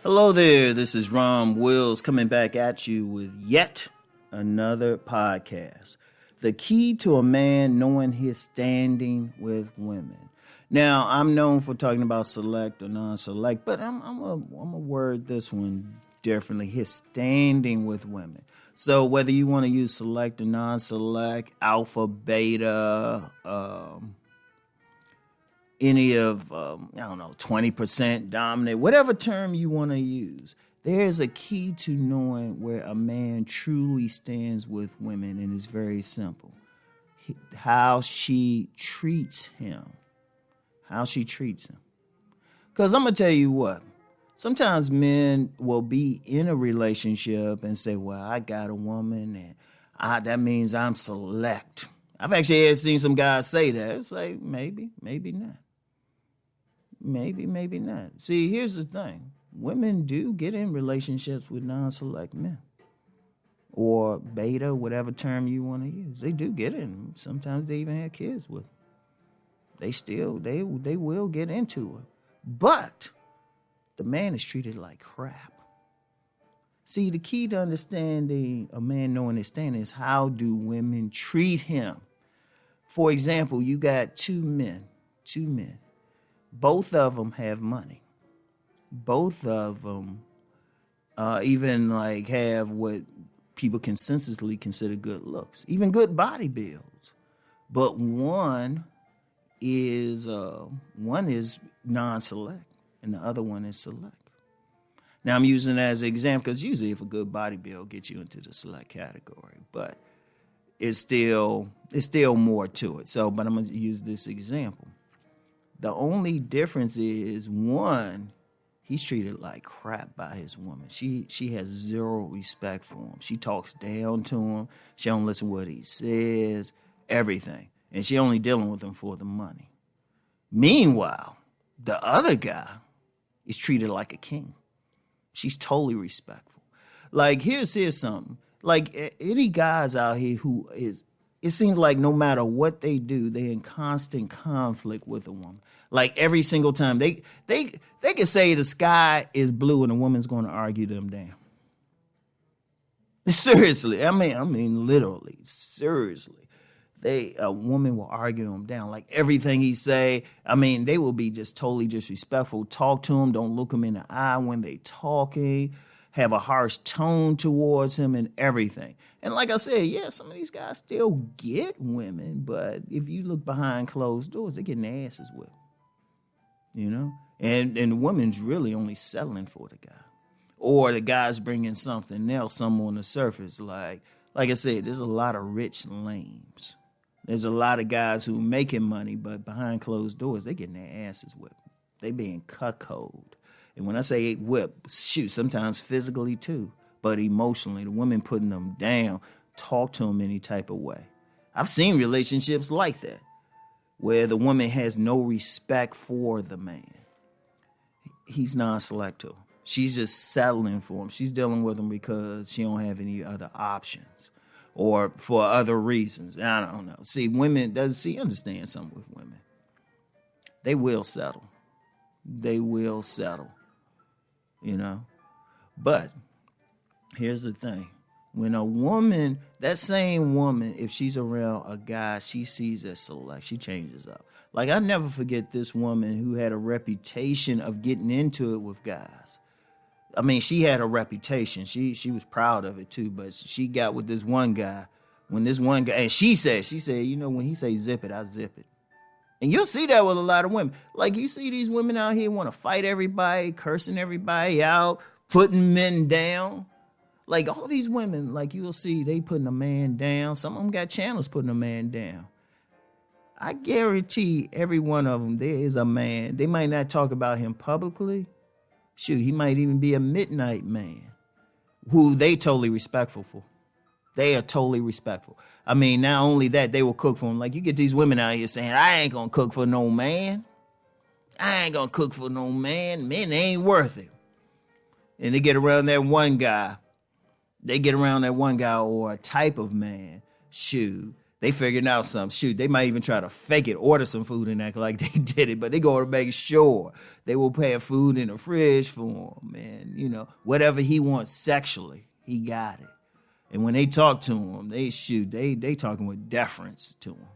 Hello there, this is Rom Wills coming back at you with yet another podcast. The key to a man knowing his standing with women. Now, I'm known for talking about select or non-select, but I'm a word this one differently. His standing with women. So whether you want to use select or non-select, alpha, beta, any of, 20% dominant, whatever term you want to use, there's a key to knowing where a man truly stands with women, and it's very simple. How she treats him. How she treats him. Because I'm going to tell you what, sometimes men will be in a relationship and say, well, I got a woman, and that means I'm select. I've actually seen some guys say that. It's like, maybe not. Maybe not. See, here's the thing. Women do get in relationships with non-select men. Or beta, whatever term you want to use. They do get in. Sometimes they even have kids with them. They will get into it. But the man is treated like crap. See, the key to understanding a man knowing his standing is how do women treat him. For example, you got two men. Both of them have money. Both of them even have what people consensusly consider good looks, even good body builds. But one is non-select and the other one is select. Now I'm using that as an example because usually if a good body build gets you into the select category, but it's still more to it. But I'm going to use this example. The only difference is one, he's treated like crap by his woman. She has zero respect for him. She talks down to him. She don't listen to what he says, everything. And she only dealing with him for the money. Meanwhile, the other guy is treated like a king. She's totally respectful. Like, here's something. Like, any guys out here who is, it seems like no matter what they do, they're in constant conflict with a woman. Like every single time. They can say the sky is blue and a woman's going to argue them down. Seriously. I mean literally. Seriously. A woman will argue him down. Like everything he say, they will be just totally disrespectful. Talk to him. Don't look him in the eye when they talking. Have a harsh tone towards him and everything. And like I said, yeah, some of these guys still get women, but if you look behind closed doors, they're getting their asses whipped. You know? And the woman's really only settling for the guy. Or the guy's bringing something else, something on the surface. Like I said, there's a lot of rich lames. There's a lot of guys who making money, but behind closed doors, they getting their asses whipped. They being cuckolded. And when I say whip, sometimes physically too, but emotionally, the women putting them down, talk to them any type of way. I've seen relationships like that, where the woman has no respect for the man. He's non-selective. She's just settling for him. She's dealing with him because she don't have any other options or for other reasons. I don't know. See, understand something with women. They will settle. You know? But here's the thing. When a woman, that same woman, if she's around a guy she sees as select, she changes up. Like, I never forget this woman who had a reputation of getting into it with guys. She had a reputation. She was proud of it too, but she got with this one guy. And she said, when he say zip it, I zip it. And you'll see that with a lot of women. Like, you see these women out here want to fight everybody, cursing everybody out, putting men down. Like, all these women, like, you'll see they putting a man down. Some of them got channels putting a man down. I guarantee every one of them, there is a man. They might not talk about him publicly. He might even be a midnight man who they totally respectful for. They are totally respectful. Not only that, they will cook for him. Like, you get these women out here saying, I ain't going to cook for no man. Men ain't worth it. And they get around that one guy. Or a type of man, They figuring out something. Shoot, they might even try to fake it, order some food and act like they did it, but they go to make sure they will pay food in the fridge for him. And, you know, whatever he wants sexually, he got it. And when they talk to him, they talking with deference to him.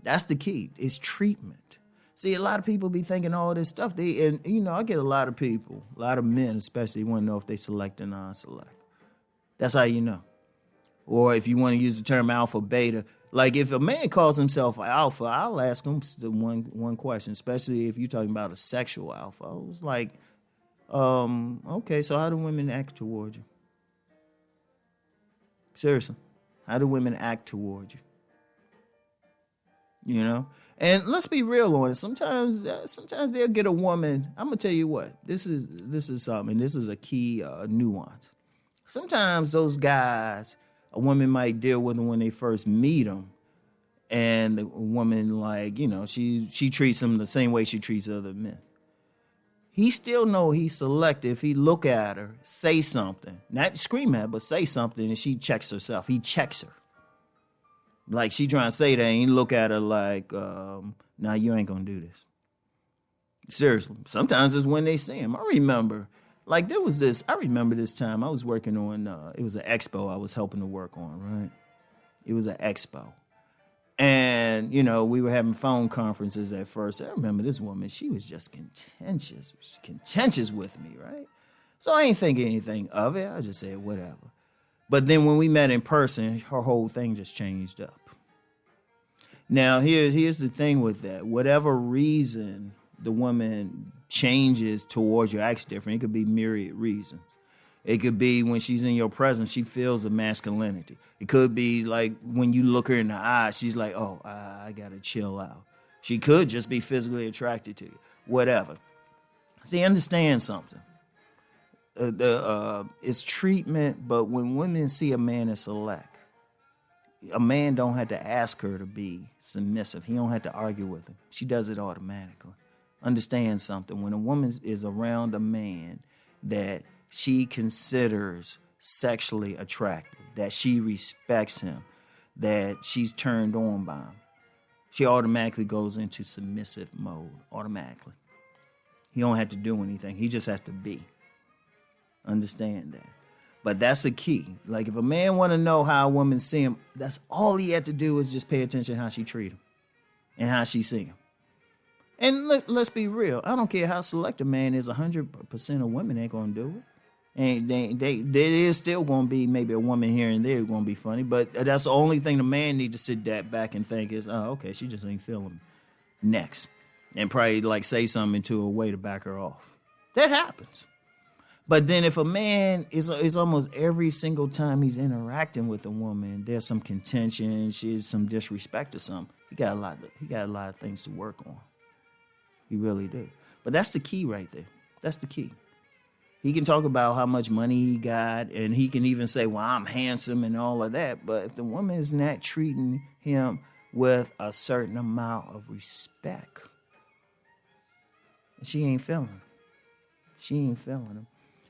That's the key. It's treatment. See, a lot of people be thinking all this stuff. I get a lot of people, a lot of men especially, want to know if they select or non-select. That's how you know. Or if you want to use the term alpha, beta, like if a man calls himself alpha, I'll ask him the one question, especially if you're talking about a sexual alpha. I was like, okay, so how do women act toward you? Seriously, how do women act toward you? You know? And let's be real on it. Sometimes they'll get a woman. I'm gonna tell you what. This is something. This is a key nuance. Sometimes those guys, a woman might deal with them when they first meet them, and the woman, like, you know, she treats him the same way she treats other men. He still know he's selective. If he look at her, say something, not scream at her, but say something, and she checks herself. He checks her. Like she trying to say that, and he look at her like, nah, you ain't gonna do this. Seriously. Sometimes it's when they see him. I remember this time I was working on, it was an expo I was helping to work on, right? It was an expo. And, you know, we were having phone conferences at first. I remember this woman, she was just contentious with me, right? So I ain't thinking anything of it. I just said, whatever. But then when we met in person, her whole thing just changed up. Now, here's the thing with that. Whatever reason the woman changes towards you, acts different, it could be myriad reasons. It could be when she's in your presence, she feels a masculinity. It could be like when you look her in the eye, she's like, oh, I got to chill out. She could just be physically attracted to you, whatever. See, understand something. It's treatment, but when women see a man as select, a man don't have to ask her to be submissive. He don't have to argue with him. She does it automatically. Understand something. When a woman is around a man that she considers sexually attractive, that she respects him, that she's turned on by him, she automatically goes into submissive mode, automatically. He don't have to do anything. He just has to be. Understand that. But that's a key. Like if a man want to know how a woman see him, that's all he had to do is just pay attention to how she treat him and how she see him. And let's be real. I don't care how select a man is. 100% of women ain't gonna do it. And there is still gonna be maybe a woman here and there gonna be funny, but that's the only thing the man need to sit that back and think is, oh, okay, she just ain't feeling me. Next, and probably like say something to a way to back her off. That happens. But then if a man is almost every single time he's interacting with a woman, there's some contention, she's some disrespect or something. He got a lot of things to work on. He really do. But that's the key right there. That's the key. He can talk about how much money he got, and he can even say, well, I'm handsome and all of that. But if the woman is not treating him with a certain amount of respect, she ain't feeling him. She ain't feeling him.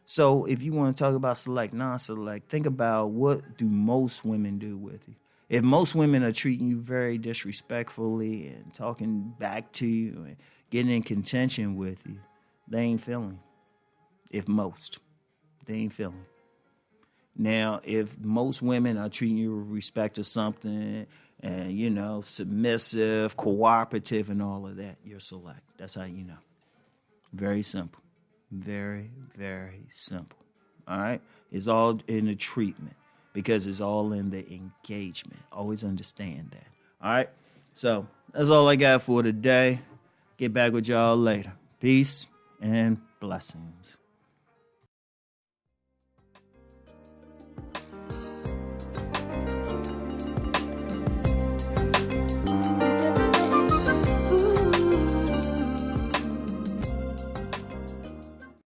So if you want to talk about select, non-select, think about what do most women do with you. If most women are treating you very disrespectfully and talking back to you and getting in contention with you, they ain't feeling. If most, they ain't feeling. Now, if most women are treating you with respect or something and, you know, submissive, cooperative and all of that, you're select. That's how you know. Very simple. Very, very simple. All right? It's all in the treatment because it's all in the engagement. Always understand that. All right? So that's all I got for today. Get back with y'all later. Peace and blessings.